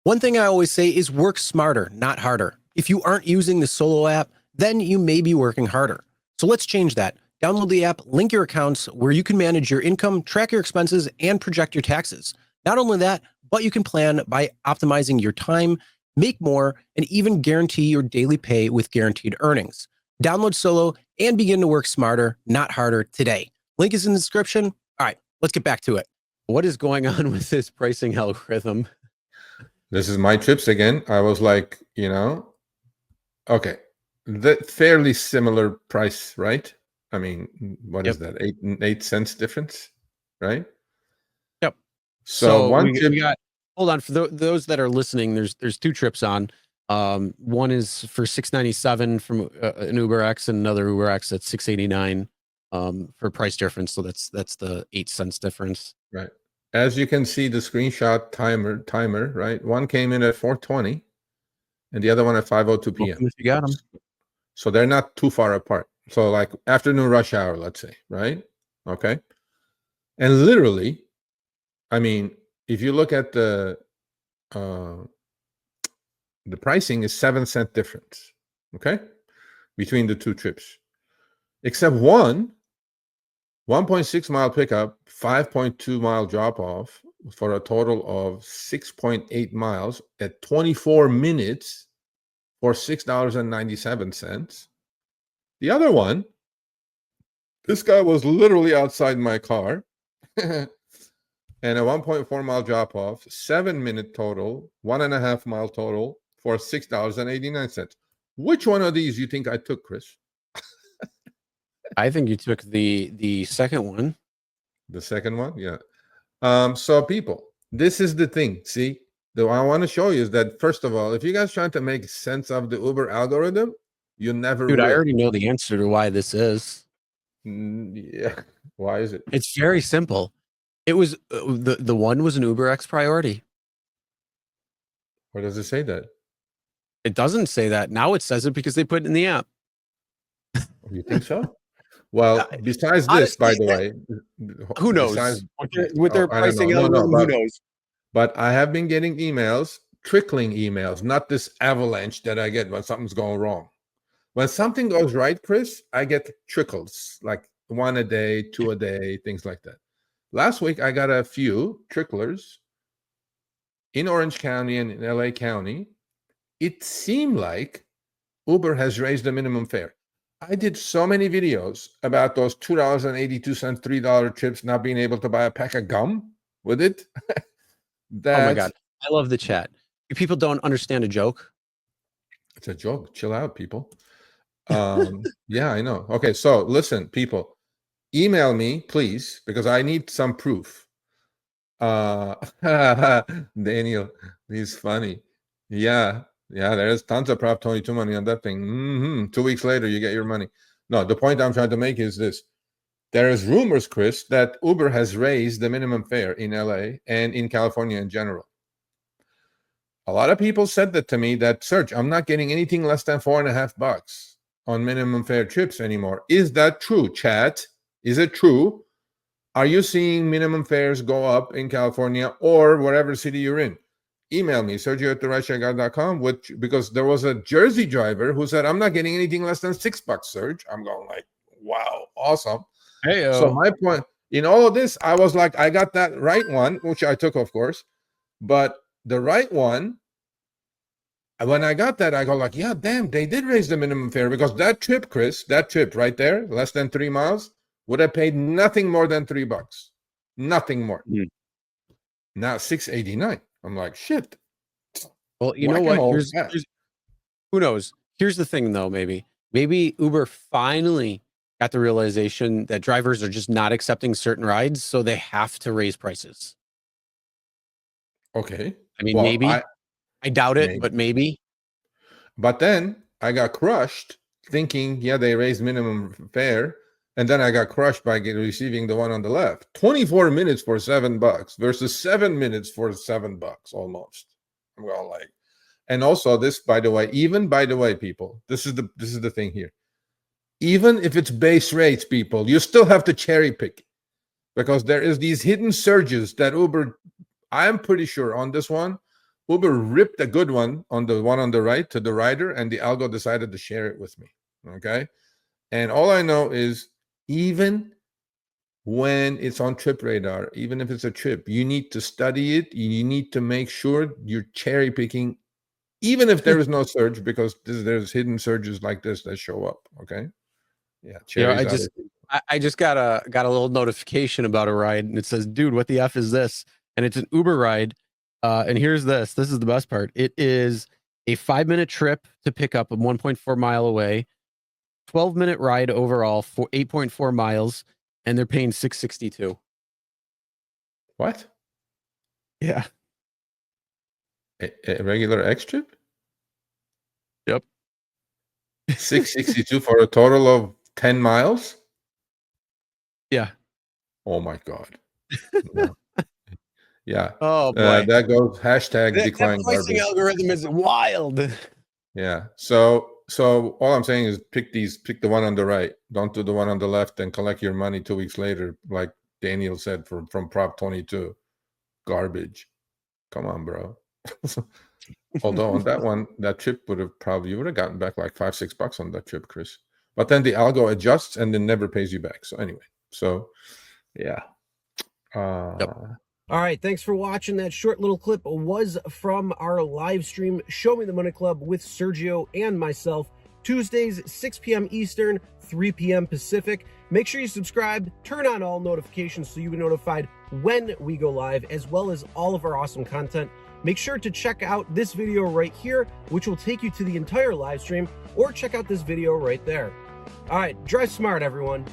One thing I always say is work smarter, not harder. If you aren't using the Solo app, then you may be working harder. So let's change that. Download the app, link your accounts where you can manage your income, track your expenses, and project your taxes. Not only that, but you can plan by optimizing your time, make more, and even guarantee your daily pay with guaranteed earnings. Download Solo and begin to work smarter, not harder today. Link is in the description. All right, let's get back to it. What is going on with this pricing algorithm? This is my trips again. I was like, okay, fairly similar price, right? I mean, what is that? 8 cents difference, right? Yep. So one trip. We got, hold on, for those that are listening, there's 2 trips on. One is for $6.97 from an Uber X, and another Uber X at $6.89 for price difference. So that's the 8 cents difference. Right. As you can see, the screenshot timer, right? One came in at 4:20, and the other one at 5:02 p.m. If you got them. So they're not too far apart. So like afternoon rush hour, let's say, right? Okay. And literally, I mean, if you look at the pricing is 7 cent difference, okay, between the 2 trips, except one 1.6 mile pickup, 5.2 mile drop off for a total of 6.8 miles at 24 minutes for $6.97. The other one, this guy was literally outside my car and a 1.4 mile drop off, 7-minute total, 1.5 mile total for $6.89. Which one of these you think I took, Chris? I think you took the second one. The second one, yeah. So people, this is the thing. See, what I want to show you is that, first of all, if you guys trying to make sense of the Uber algorithm, you never Dude, will. I already know the answer to why this is. Yeah. Why is it? It's very simple. It was the one was an Uber X priority. Where does it say that? It doesn't say that. Now it says it because they put it in the app. You think so? Well, besides this, by the way, Who knows? With their pricing algorithm, who knows? But I have been getting emails, trickling emails, not this avalanche that I get when something's going wrong. When something goes right, Chris, I get trickles, like 1 a day, 2 a day, things like that. Last week, I got a few tricklers in Orange County and in LA County. It seemed like Uber has raised the minimum fare. I did so many videos about those $2.82, $3 trips, not being able to buy a pack of gum with it. Oh my God. I love the chat. If people don't understand a joke. It's a joke. Chill out, people. Yeah, I know. Okay, so listen, people. Email me, please, because I need some proof. Daniel, he's funny. Yeah, there's tons of Prop 22 money on that thing. 2 weeks later, you get your money. No, the point I'm trying to make is this. There is rumors, Chris, that Uber has raised the minimum fare in LA and in California in general. A lot of people said that to me, that, Serge, I'm not getting anything less than $4.50 on minimum fare trips anymore. Is that true, chat? Is it true? Are you seeing minimum fares go up in California or whatever city you're in? Email me, Sergio@therideshareguy.com, because there was a Jersey driver who said, I'm not getting anything less than $6, Serge. I'm going like, wow, awesome. Hey, so my point in all of this, I was like, I got that right one, which I took, of course, but the right one, when I got that, I go like, yeah, damn, they did raise the minimum fare, because that trip, Chris, that trip right there, less than 3 miles, would have paid nothing more than $3. Nothing more. Now $6.89. I'm like, shit. Well, you know what? Who knows? Here's the thing, though. Maybe Uber finally got the realization that drivers are just not accepting certain rides, so they have to raise prices. Okay. I mean, maybe. I doubt it, but maybe. But then I got crushed thinking, yeah, they raised minimum fare. And then I got crushed by receiving the one on the left. 24 minutes for $7 versus 7 minutes for $7 almost. I'm going like, and also this, by the way, people, this is the thing here. Even if it's base rates, people, you still have to cherry pick, because there is these hidden surges that Uber, I'm pretty sure on this one, Uber ripped a good one on the right to the rider, and the algo decided to share it with me. Okay. And all I know is even when it's on trip radar, even if it's a trip, you need to study it. You need to make sure you're cherry picking, even if there is no surge, because there's hidden surges like this that show up. Okay. Yeah. I just got a little notification about a ride, and it says, dude, what the F is this? And it's an Uber ride. And here's this. This is the best part. It is a 5-minute trip to pick up 1.4 mile away, 12-minute ride overall for 8.4 miles, and they're paying $662. What? Yeah. A regular X trip? Yep. 662 for a total of 10 miles? Yeah. Oh my God. No. Yeah. Oh boy. That goes hashtag That decline pricing garbage. algorithm is wild. Yeah. So all I'm saying is pick the one on the right. Don't do the one on the left and collect your money 2 weeks later, like Daniel said from Prop 22. Garbage. Come on, bro. Although on that one, that trip you would have gotten back like $5-6 on that trip, Chris. But then the algo adjusts and then never pays you back. So anyway, yeah. Yep. All right, thanks for watching. That short little clip was from our live stream, Show Me the Money Club with Sergio and myself, Tuesdays, 6 p.m. Eastern, 3 p.m. Pacific. Make sure you subscribe, turn on all notifications so you'll be notified when we go live, as well as all of our awesome content. Make sure to check out this video right here, which will take you to the entire live stream, or check out this video right there. All right, drive smart, everyone.